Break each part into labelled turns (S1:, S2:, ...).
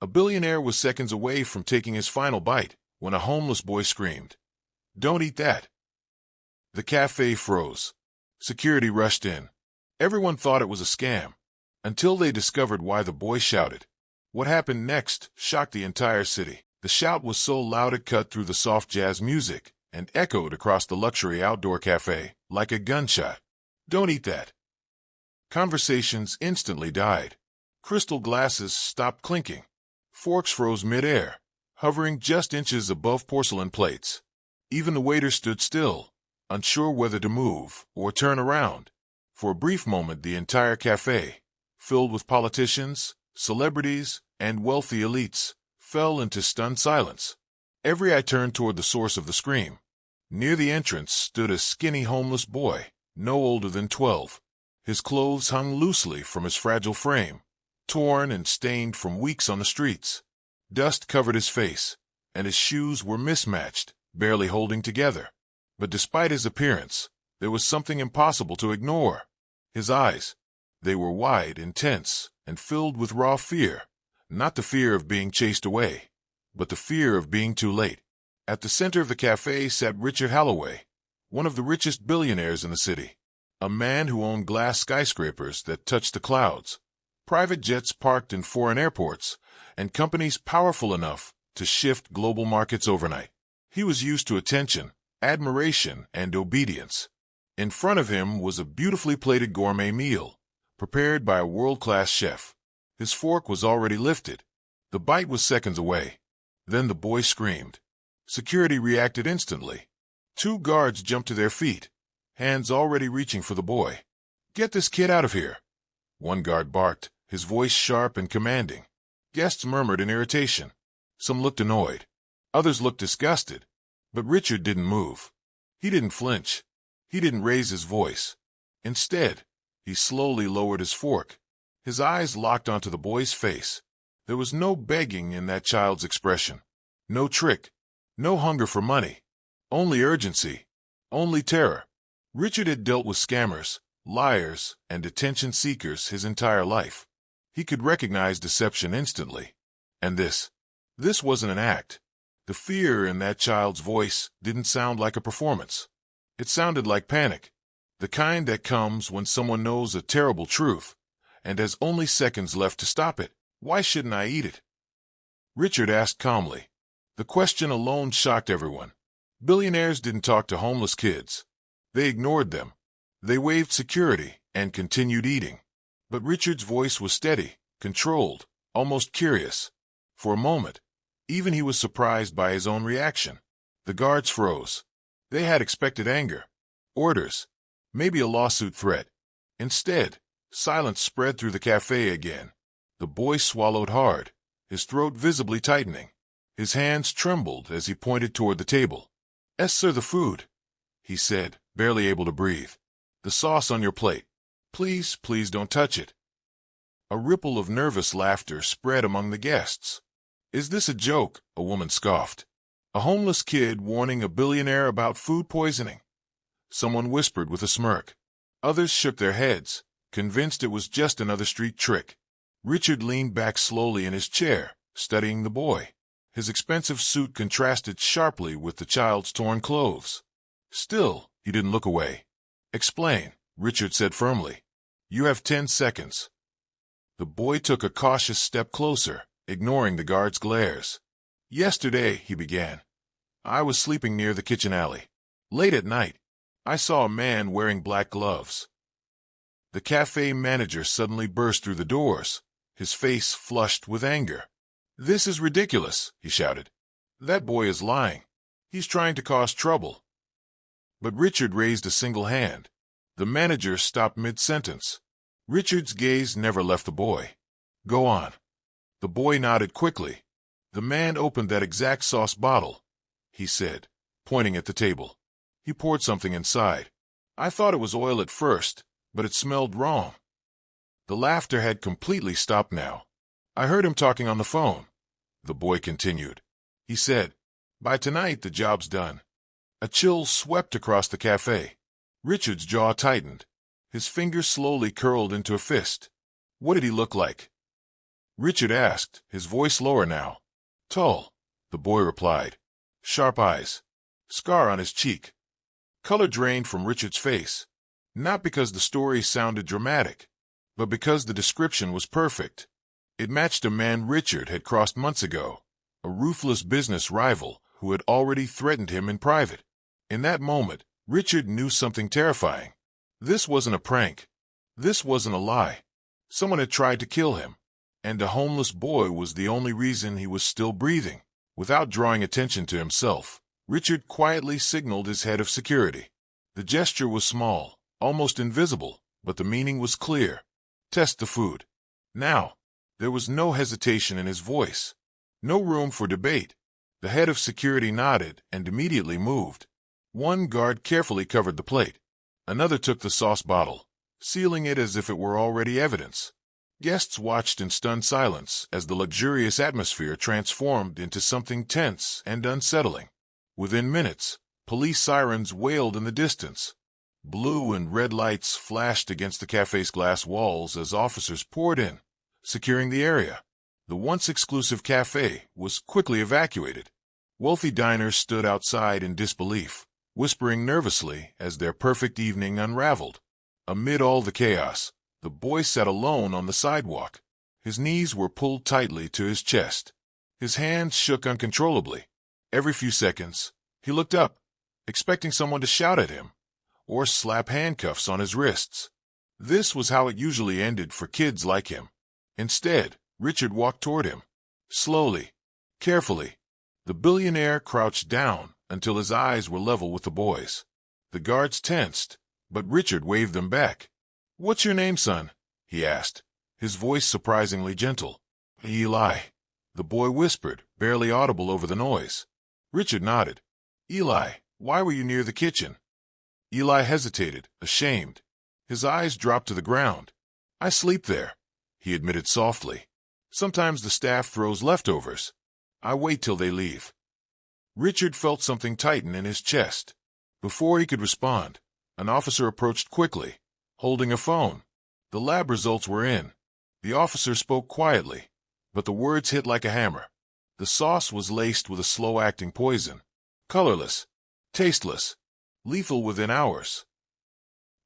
S1: A billionaire was seconds away from taking his final bite when a homeless boy screamed, "Don't eat that!" The cafe froze. Security rushed in. Everyone thought it was a scam, until they discovered why the boy shouted. What happened next shocked the entire city. The shout was so loud it cut through the soft jazz music and echoed across the luxury outdoor cafe like a gunshot. "Don't eat that!" Conversations instantly died. Crystal glasses stopped clinking. Forks froze mid-air, hovering just inches above porcelain plates. Even the waiter stood still, unsure whether to move or turn around. For a brief moment, the entire cafe, filled with politicians, celebrities, and wealthy elites, fell into stunned silence. Every eye turned toward the source of the scream. Near the entrance stood a skinny homeless boy, no older than 12. His clothes hung loosely from his fragile frame, torn and stained from weeks on the streets. Dust covered his face, and his shoes were mismatched, barely holding together. But despite his appearance, there was something impossible to ignore. His eyes, they were wide, intense, and filled with raw fear. Not the fear of being chased away, but the fear of being too late. At the center of the cafe sat Richard Holloway, one of the richest billionaires in the city. A man who owned glass skyscrapers that touched the clouds, private jets parked in foreign airports, and companies powerful enough to shift global markets overnight. He was used to attention, admiration, and obedience. In front of him was a beautifully plated gourmet meal, prepared by a world-class chef. His fork was already lifted. The bite was seconds away. Then the boy screamed. Security reacted instantly. 2 guards jumped to their feet, hands already reaching for the boy. "Get this kid out of here!" One guard barked, his voice sharp and commanding. Guests murmured in irritation. Some looked annoyed. Others looked disgusted. But Richard didn't move. He didn't flinch. He didn't raise his voice. Instead, he slowly lowered his fork. His eyes locked onto the boy's face. There was no begging in that child's expression. No trick. No hunger for money. Only urgency. Only terror. Richard had dealt with scammers, liars, and attention seekers his entire life. He could recognize deception instantly. And this wasn't an act. The fear in that child's voice didn't sound like a performance. It sounded like panic, the kind that comes when someone knows a terrible truth and has only seconds left to stop it. "Why shouldn't I eat it?" Richard asked calmly. The question alone shocked everyone. Billionaires didn't talk to homeless kids. They ignored them. They waved security and continued eating. But Richard's voice was steady, controlled, almost curious. For a moment, even he was surprised by his own reaction. The guards froze. They had expected anger, orders, maybe a lawsuit threat. Instead, silence spread through the cafe again. The boy swallowed hard, his throat visibly tightening. His hands trembled as he pointed toward the table. "Yes, sir, the food," he said, barely able to breathe. "The sauce on your plate. Please, please don't touch it." A ripple of nervous laughter spread among the guests. "Is this a joke?" a woman scoffed. "A homeless kid warning a billionaire about food poisoning?" Someone whispered with a smirk. Others shook their heads, convinced it was just another street trick. Richard leaned back slowly in his chair, studying the boy. His expensive suit contrasted sharply with the child's torn clothes. Still, he didn't look away. "Explain," Richard said firmly. "You have 10 seconds." The boy took a cautious step closer, ignoring the guard's glares. "Yesterday," he began, "I was sleeping near the kitchen alley. Late at night, I saw a man wearing black gloves." The cafe manager suddenly burst through the doors, his face flushed with anger. "This is ridiculous," he shouted. "That boy is lying. He's trying to cause trouble." But Richard raised a single hand. The manager stopped mid-sentence. Richard's gaze never left the boy. "Go on." The boy nodded quickly. "The man opened that exact sauce bottle," he said, pointing at the table. "He poured something inside. I thought it was oil at first, but it smelled wrong." The laughter had completely stopped now. "I heard him talking on the phone," the boy continued. "He said, 'By tonight the job's done.'" A chill swept across the cafe. Richard's jaw tightened. His fingers slowly curled into a fist. "What did he look like?" Richard asked, his voice lower now. Tall, the boy replied. Sharp eyes. Scar on his cheek. Color drained from Richard's face. Not because the story sounded dramatic, but because the description was perfect. It matched a man Richard had crossed months ago, a ruthless business rival who had already threatened him in private. In that moment, Richard knew something terrifying. This wasn't a prank. This wasn't a lie. Someone had tried to kill him, and a homeless boy was the only reason he was still breathing. Without drawing attention to himself, Richard quietly signaled his head of security. The gesture was small, almost invisible, but the meaning was clear. Test the food. Now. There was no hesitation in his voice. No room for debate. The head of security nodded and immediately moved. One guard carefully covered the plate. Another took the sauce bottle, sealing it as if it were already evidence. Guests watched in stunned silence as the luxurious atmosphere transformed into something tense and unsettling. Within minutes, police sirens wailed in the distance. Blue and red lights flashed against the cafe's glass walls as officers poured in, securing the area. The once exclusive cafe was quickly evacuated. Wealthy diners stood outside in disbelief, whispering nervously as their perfect evening unraveled. Amid all the chaos, the boy sat alone on the sidewalk. His knees were pulled tightly to his chest. His hands shook uncontrollably. Every few seconds, he looked up, expecting someone to shout at him or slap handcuffs on his wrists. This was how it usually ended for kids like him. Instead, Richard walked toward him. Slowly, carefully. The billionaire crouched down until his eyes were level with the boy's. The guards tensed, but Richard waved them back. "What's your name, son?" he asked, his voice surprisingly gentle. "Eli," the boy whispered, barely audible over the noise. Richard nodded. "Eli, why were you near the kitchen?" Eli hesitated, ashamed. His eyes dropped to the ground. "I sleep there," he admitted softly. "Sometimes the staff throws leftovers. I wait till they leave." Richard felt something tighten in his chest. Before he could respond, an officer approached quickly, holding a phone. The lab results were in. The officer spoke quietly, but the words hit like a hammer. The sauce was laced with a slow-acting poison. Colorless, tasteless, lethal within hours.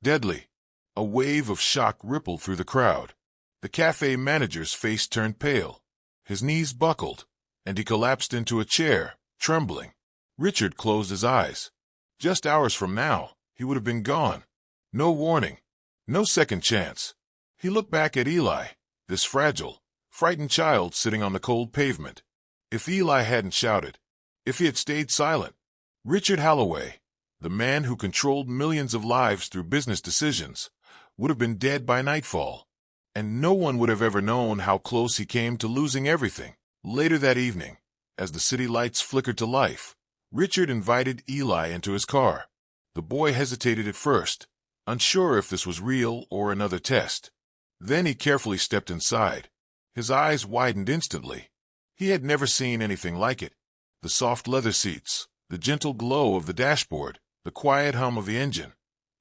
S1: Deadly. A wave of shock rippled through the crowd. The cafe manager's face turned pale. His knees buckled, and he collapsed into a chair, trembling. Richard closed his eyes. Just hours from now, he would have been gone. No warning. No second chance. He looked back at Eli, this fragile, frightened child sitting on the cold pavement. If Eli hadn't shouted, if he had stayed silent, Richard Holloway, the man who controlled millions of lives through business decisions, would have been dead by nightfall. And no one would have ever known how close he came to losing everything. Later that evening, as the city lights flickered to life, Richard invited Eli into his car. The boy hesitated at first, unsure if this was real or another test. Then he carefully stepped inside. His eyes widened instantly. He had never seen anything like it. The soft leather seats, the gentle glow of the dashboard, the quiet hum of the engine.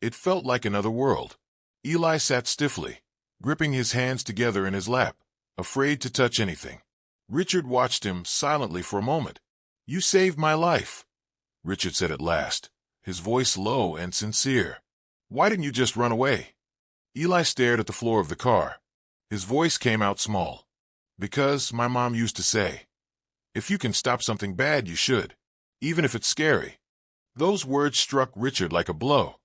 S1: It felt like another world. Eli sat stiffly, gripping his hands together in his lap, afraid to touch anything. Richard watched him silently for a moment. "You saved my life," Richard said at last, his voice low and sincere. "Why didn't you just run away?" Eli stared at the floor of the car. His voice came out small. "Because my mom used to say, if you can stop something bad, you should, even if it's scary." Those words struck Richard like a blow.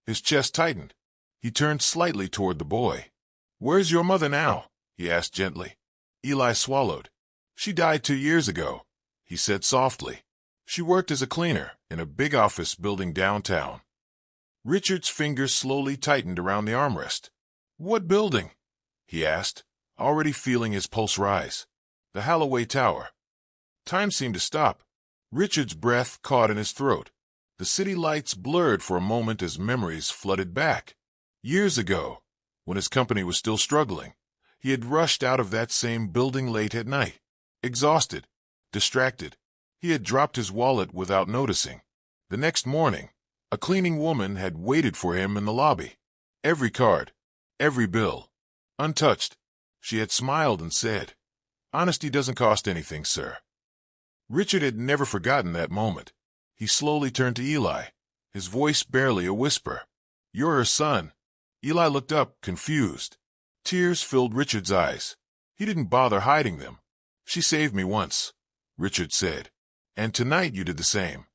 S1: His chest tightened. He turned slightly toward the boy. "Where's your mother now?" he asked gently. Eli swallowed. "She died 2 years ago," he said softly. "She worked as a cleaner in a big office building downtown." Richard's fingers slowly tightened around the armrest. "What building?" he asked, already feeling his pulse rise. "The Holloway Tower." Time seemed to stop. Richard's breath caught in his throat. The city lights blurred for a moment as memories flooded back. Years ago, when his company was still struggling, he had rushed out of that same building late at night. Exhausted, distracted, he had dropped his wallet without noticing. The next morning, a cleaning woman had waited for him in the lobby. Every card, every bill, untouched. She had smiled and said, Honesty doesn't cost anything, sir. Richard had never forgotten that moment. He slowly turned to Eli, his voice barely a whisper. "You're her son." Eli looked up, confused. Tears filled Richard's eyes. He didn't bother hiding them. "She saved me once," Richard said. "And tonight you did the same."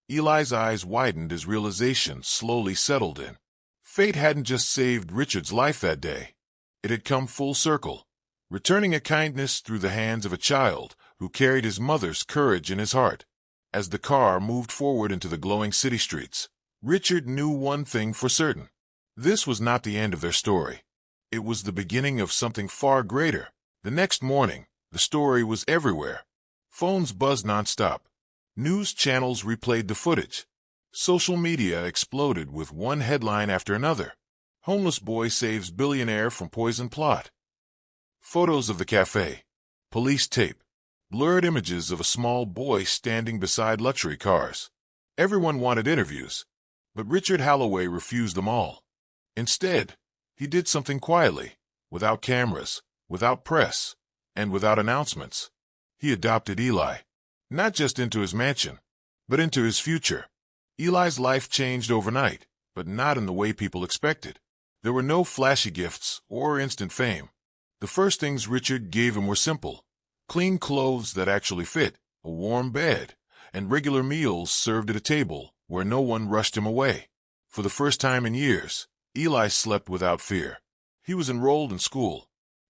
S1: Eli's eyes widened as realization slowly settled in. Fate hadn't just saved Richard's life that day. It had come full circle, returning a kindness through the hands of a child who carried his mother's courage in his heart. As the car moved forward into the glowing city streets, Richard knew one thing for certain. This was not the end of their story. It was the beginning of something far greater. The next morning, the story was everywhere. Phones buzzed nonstop. News channels replayed the footage. Social media exploded with one headline after another. Homeless boy saves billionaire from poison plot. Photos of the cafe. Police tape. Blurred images of a small boy standing beside luxury cars. Everyone wanted interviews, but Richard Holloway refused them all. Instead, he did something quietly, without cameras, without press, and without announcements. He adopted Eli, not just into his mansion, but into his future. Eli's life changed overnight, but not in the way people expected. There were no flashy gifts or instant fame. The first things Richard gave him were simple: clean clothes that actually fit, a warm bed, and regular meals served at a table where no one rushed him away. For the first time in years, Eli slept without fear. He was enrolled in school.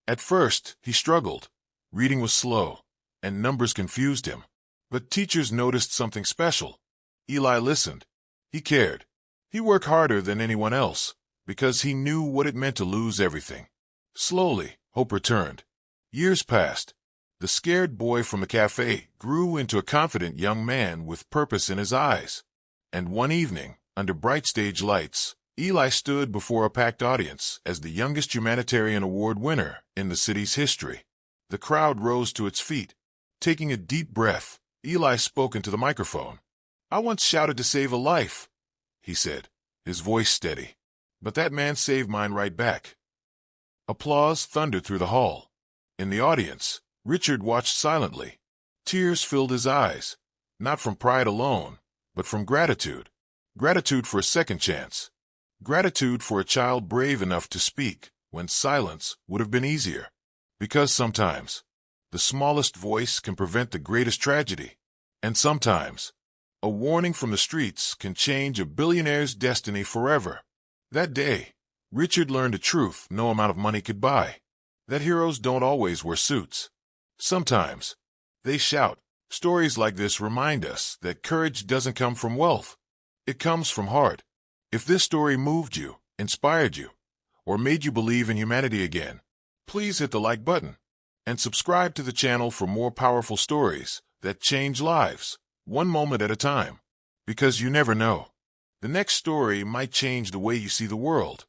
S1: At first, he struggled. Reading was slow, and numbers confused him. But teachers noticed something special. Eli listened. He cared. He worked harder than anyone else, because he knew what it meant to lose everything. Slowly, hope returned. Years passed. The scared boy from the cafe grew into a confident young man with purpose in his eyes. And one evening, under bright stage lights, Eli stood before a packed audience as the youngest humanitarian award winner in the city's history. The crowd rose to its feet. Taking a deep breath, Eli spoke into the microphone. "I once shouted to save a life," he said, his voice steady. "But that man saved mine right back." Applause thundered through the hall. In the audience, Richard watched silently. Tears filled his eyes, not from pride alone, but from gratitude. Gratitude for a second chance. Gratitude for a child brave enough to speak when silence would have been easier. Because sometimes, the smallest voice can prevent the greatest tragedy. And sometimes, a warning from the streets can change a billionaire's destiny forever. That day, Richard learned a truth no amount of money could buy: that heroes don't always wear suits. Sometimes, they shout. Stories like this remind us that courage doesn't come from wealth. It comes from heart. If this story moved you, inspired you, or made you believe in humanity again, please hit the like button and subscribe to the channel for more powerful stories that change lives, one moment at a time. Because you never know. The next story might change the way you see the world.